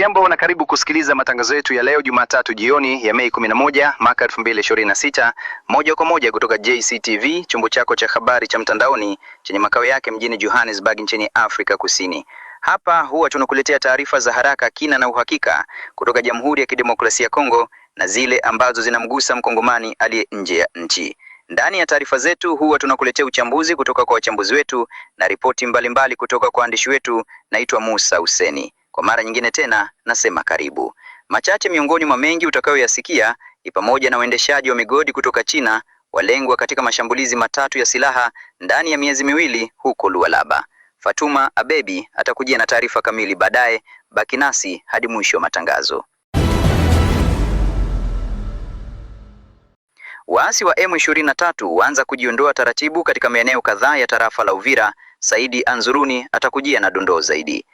Hujambo na karibu kusikiliza matangazo yetu ya leo Jumatatu jioni ya Mei 11 mwaka 2026, moja kwa moja kutoka JCTV, chombo chako cha habari cha mtandaoni chenye makao yake mjini Johannesburg nchini Afrika Kusini. Hapa huwa tunakuletea taarifa za haraka, kina na uhakika kutoka Jamhuri ya Kidemokrasia ya Kongo na zile ambazo zinamgusa mkongomani aliye nje ya nchi. Ndani ya taarifa zetu huwa tunakuletea uchambuzi kutoka kwa wachambuzi wetu na ripoti mbalimbali kutoka kwa waandishi wetu. Naitwa Musa Huseni. Kwa mara nyingine tena nasema karibu. Machache miongoni mwa mengi utakayoyasikia ni pamoja na uendeshaji wa migodi kutoka China walengwa katika mashambulizi matatu ya silaha ndani ya miezi miwili huko Lualaba. Fatuma Abebi atakujia na taarifa kamili baadaye. Baki nasi hadi mwisho wa matangazo. Waasi wa M23 waanza kujiondoa taratibu katika maeneo kadhaa ya tarafa la Uvira. Saidi Anzuruni atakujia na dondoo zaidi.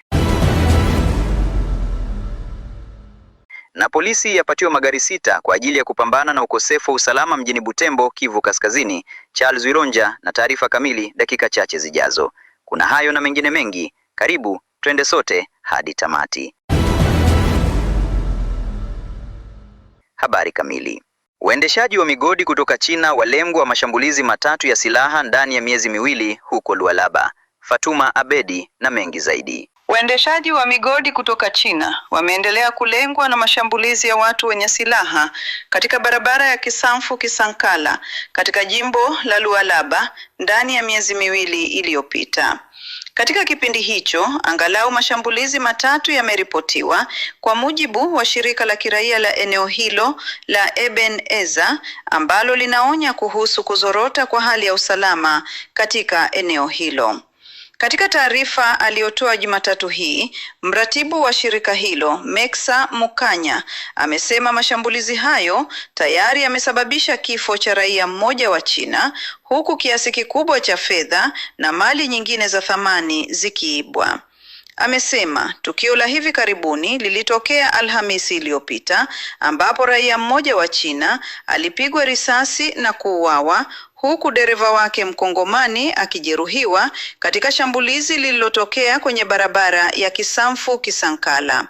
Na polisi yapatiwa magari 6 kwa ajili ya kupambana na ukosefu wa usalama mjini Butembo, Kivu Kaskazini. Charles Wironja na taarifa kamili dakika chache zijazo. Kuna hayo na mengine mengi. Karibu twende sote hadi tamati. Habari kamili. Uendeshaji wa migodi kutoka China walengwa wa mashambulizi matatu ya silaha ndani ya miezi miwili huko Lualaba. Fatuma Abedi na mengi zaidi. Waendeshaji wa migodi kutoka China wameendelea kulengwa na mashambulizi ya watu wenye silaha katika barabara ya Kisamfu Kisankala katika jimbo la Lualaba ndani ya miezi miwili iliyopita. Katika kipindi hicho, angalau mashambulizi matatu yameripotiwa kwa mujibu wa shirika la kiraia la eneo hilo la Ebenezer, ambalo linaonya kuhusu kuzorota kwa hali ya usalama katika eneo hilo. Katika taarifa aliyotoa Jumatatu hii, mratibu wa shirika hilo, Meksa Mukanya, amesema mashambulizi hayo tayari yamesababisha kifo cha raia mmoja wa China, huku kiasi kikubwa cha fedha na mali nyingine za thamani zikiibwa. Amesema tukio la hivi karibuni lilitokea Alhamisi iliyopita, ambapo raia mmoja wa China alipigwa risasi na kuuawa, huku dereva wake mkongomani akijeruhiwa katika shambulizi lililotokea kwenye barabara ya Kisamfu Kisankala.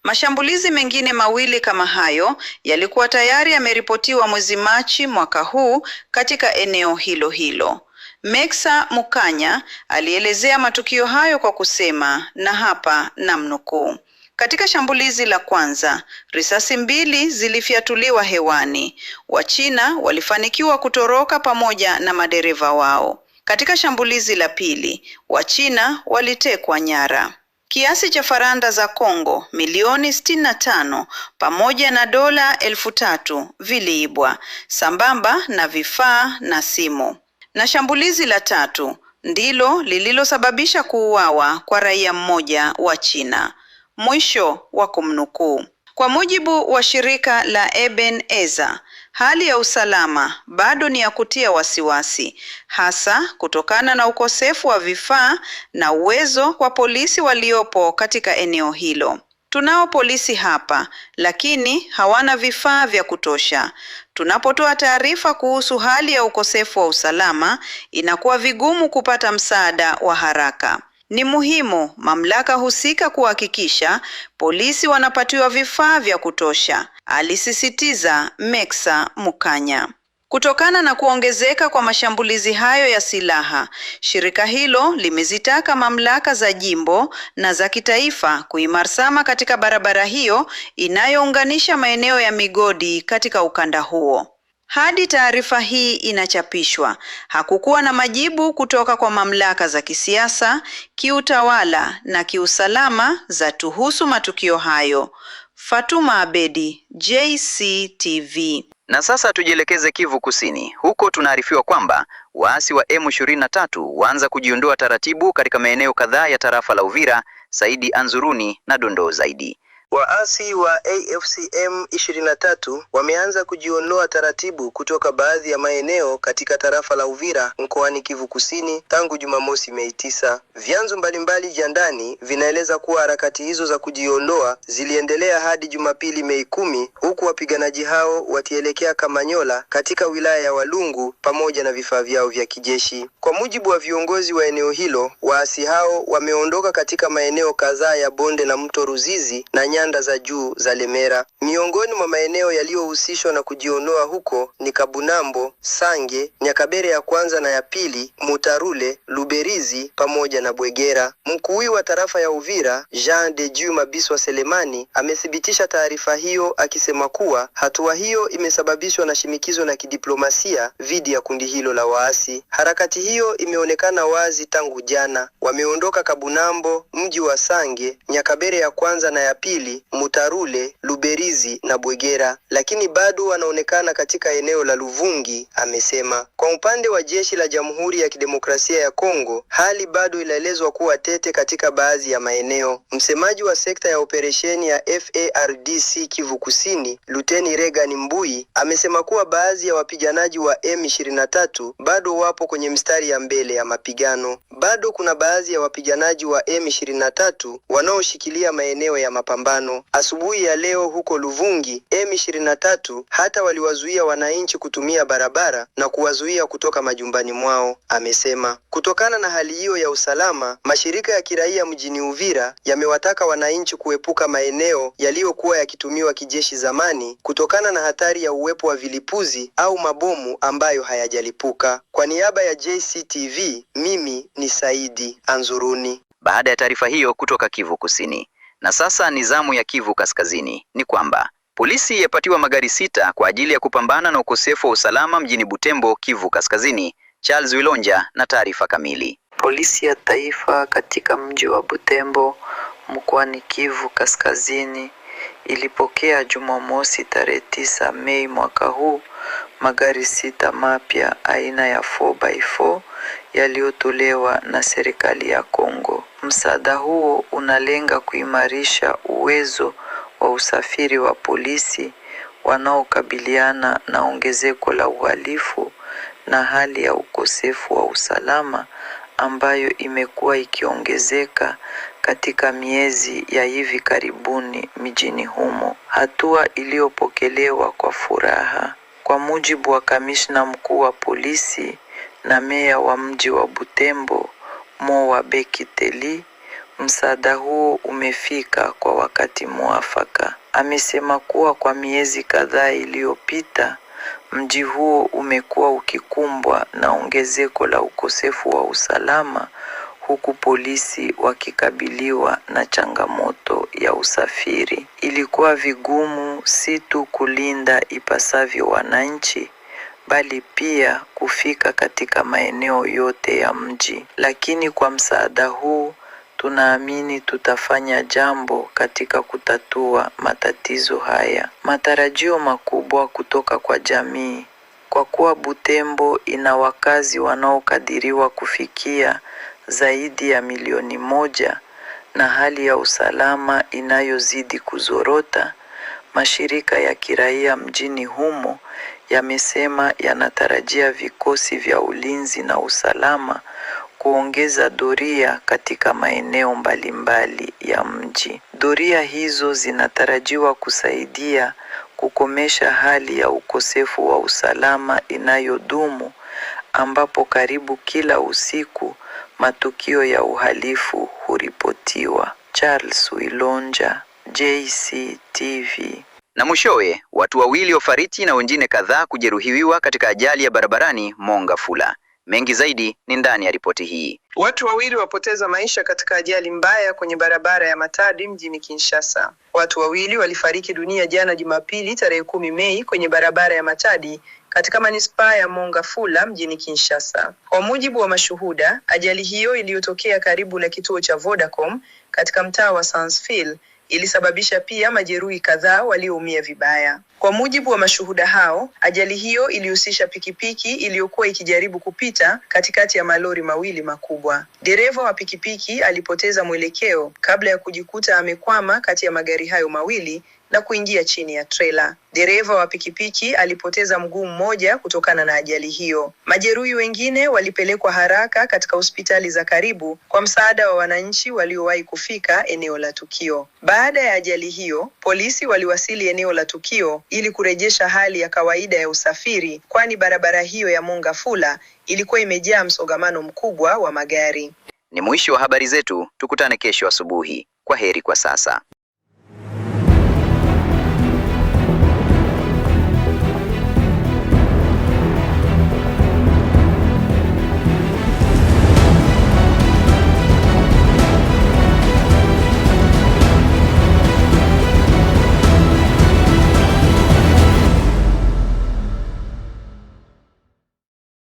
Mashambulizi mengine mawili kama hayo yalikuwa tayari yameripotiwa mwezi Machi mwaka huu katika eneo hilo hilo. Meksa Mukanya alielezea matukio hayo kwa kusema, na hapa namnukuu: katika shambulizi la kwanza, risasi 2 zilifyatuliwa hewani. Wachina walifanikiwa kutoroka pamoja na madereva wao. Katika shambulizi la pili, Wachina walitekwa nyara. Kiasi cha faranga za Kongo milioni 65 pamoja na dola 3,000 viliibwa, sambamba na vifaa na simu. Na shambulizi la tatu ndilo lililosababisha kuuawa kwa raia mmoja wa China. Mwisho wa kumnukuu. Kwa mujibu wa shirika la Ebenezer, hali ya usalama bado ni ya kutia wasiwasi, hasa kutokana na ukosefu wa vifaa na uwezo wa polisi waliopo katika eneo hilo. Tunao polisi hapa, lakini hawana vifaa vya kutosha. Tunapotoa taarifa kuhusu hali ya ukosefu wa usalama, inakuwa vigumu kupata msaada wa haraka. Ni muhimu mamlaka husika kuhakikisha polisi wanapatiwa vifaa vya kutosha, alisisitiza Meksa Mukanya. Kutokana na kuongezeka kwa mashambulizi hayo ya silaha, shirika hilo limezitaka mamlaka za jimbo na za kitaifa kuimarisama katika barabara hiyo inayounganisha maeneo ya migodi katika ukanda huo. Hadi taarifa hii inachapishwa, hakukuwa na majibu kutoka kwa mamlaka za kisiasa, kiutawala na kiusalama za tuhusu matukio hayo. Fatuma Abedi, JCTV. Na sasa tujielekeze Kivu Kusini. Huko tunaarifiwa kwamba waasi wa M23 waanza kujiondoa taratibu katika maeneo kadhaa ya tarafa la Uvira. Saidi Anzuruni na dondoo zaidi. Waasi wa AFCM 23 wameanza kujiondoa taratibu kutoka baadhi ya maeneo katika tarafa la Uvira mkoani Kivu Kusini tangu Jumamosi Mei 9. Vyanzo mbalimbali vya ndani vinaeleza kuwa harakati hizo za kujiondoa ziliendelea hadi Jumapili Mei 10, huku wapiganaji hao wakielekea Kamanyola katika wilaya ya Walungu pamoja na vifaa vyao vya kijeshi. Kwa mujibu wa viongozi wa eneo hilo, waasi hao wameondoka katika maeneo kadhaa ya bonde la mto Ruzizi na nyanda za juu za Lemera. Miongoni mwa maeneo yaliyohusishwa na kujiondoa huko ni Kabunambo, Sange, Nyakabere ya kwanza na ya pili, Mutarule, Luberizi pamoja na Bwegera. Mkuu wa tarafa ya Uvira, Jean de Dieu Mabiswa Selemani, amethibitisha taarifa hiyo akisema kuwa hatua hiyo imesababishwa na shinikizo la kidiplomasia dhidi ya kundi hilo la waasi. Harakati hiyo imeonekana wazi tangu jana. Wameondoka Kabunambo, mji wa Sange, Nyakabere ya kwanza na ya pili, Mutarule, Luberizi na Bwegera, lakini bado wanaonekana katika eneo la Luvungi, amesema. Kwa upande wa jeshi la Jamhuri ya Kidemokrasia ya Kongo, hali bado inaelezwa kuwa tete katika baadhi ya maeneo. Msemaji wa sekta ya operesheni ya FARDC Kivu Kusini, Luteni Regan Mbui, amesema kuwa baadhi ya wapiganaji wa M23 bado wapo kwenye mstari ya mbele ya mapigano. Bado kuna baadhi ya wapiganaji wa M23 wanaoshikilia maeneo ya mapambano. Asubuhi ya leo huko Luvungi, M23 hata waliwazuia wananchi kutumia barabara na kuwazuia kutoka majumbani mwao, amesema. Kutokana na hali hiyo ya usalama, mashirika ya kiraia mjini Uvira yamewataka wananchi kuepuka maeneo yaliyokuwa yakitumiwa kijeshi zamani kutokana na hatari ya uwepo wa vilipuzi au mabomu ambayo hayajalipuka. Kwa niaba ya JCTV, mimi ni Saidi Anzuruni. Baada ya taarifa hiyo kutoka Kivu Kusini, na sasa ni zamu ya Kivu Kaskazini, ni kwamba polisi yapatiwa magari 6 kwa ajili ya kupambana na ukosefu wa usalama mjini Butembo, Kivu Kaskazini. Charles Wilonja na taarifa kamili. Polisi ya taifa katika mji wa Butembo mkoani Kivu Kaskazini ilipokea Jumamosi tarehe 9 Mei mwaka huu magari 6 mapya aina ya 4x4 yaliyotolewa na serikali ya Kongo. Msaada huo unalenga kuimarisha uwezo wa usafiri wa polisi wanaokabiliana na ongezeko la uhalifu na hali ya ukosefu wa usalama ambayo imekuwa ikiongezeka katika miezi ya hivi karibuni mjini humo. Hatua iliyopokelewa kwa furaha. Kwa mujibu wa kamishna mkuu wa polisi na meya wa mji wa Butembo, Mowa Bekiteli, msaada huo umefika kwa wakati mwafaka. Amesema kuwa kwa miezi kadhaa iliyopita mji huo umekuwa ukikumbwa na ongezeko la ukosefu wa usalama, huku polisi wakikabiliwa na changamoto ya usafiri. Ilikuwa vigumu si tu kulinda ipasavyo wananchi, bali pia kufika katika maeneo yote ya mji. Lakini kwa msaada huu tunaamini tutafanya jambo katika kutatua matatizo haya. Matarajio makubwa kutoka kwa jamii. Kwa kuwa Butembo ina wakazi wanaokadiriwa kufikia zaidi ya 1,000,000 na hali ya usalama inayozidi kuzorota, mashirika ya kiraia mjini humo yamesema yanatarajia vikosi vya ulinzi na usalama kuongeza doria katika maeneo mbalimbali ya mji. Doria hizo zinatarajiwa kusaidia kukomesha hali ya ukosefu wa usalama inayodumu, ambapo karibu kila usiku matukio ya uhalifu huripotiwa. Charles Wilonja, JCTV. Na mwishowe, watu 2 wafariki na wengine kadhaa kujeruhiwa katika ajali ya barabarani Mongafula. Mengi zaidi ni ndani ya ripoti hii. Watu 2 wapoteza maisha katika ajali mbaya kwenye barabara ya Matadi mjini Kinshasa. Watu 2 walifariki dunia jana Jumapili tarehe 10 Mei kwenye barabara ya Matadi katika manispaa ya Mongafula mjini Kinshasa. Kwa mujibu wa mashuhuda, ajali hiyo iliyotokea karibu na kituo cha Vodacom katika mtaa wa Sansville ilisababisha pia majeruhi kadhaa walioumia vibaya. Kwa mujibu wa mashuhuda hao, ajali hiyo ilihusisha pikipiki iliyokuwa ikijaribu kupita katikati ya malori mawili makubwa. Dereva wa pikipiki alipoteza mwelekeo kabla ya kujikuta amekwama kati ya magari hayo mawili na kuingia chini ya trela. Dereva wa pikipiki alipoteza mguu mmoja kutokana na ajali hiyo. Majeruhi wengine walipelekwa haraka katika hospitali za karibu kwa msaada wa wananchi waliowahi kufika eneo la tukio. Baada ya ajali hiyo, polisi waliwasili eneo la tukio ili kurejesha hali ya kawaida ya usafiri, kwani barabara hiyo ya Mongafula ilikuwa imejaa msongamano mkubwa wa magari. Ni mwisho wa habari zetu, tukutane kesho asubuhi. Kwa heri kwa sasa.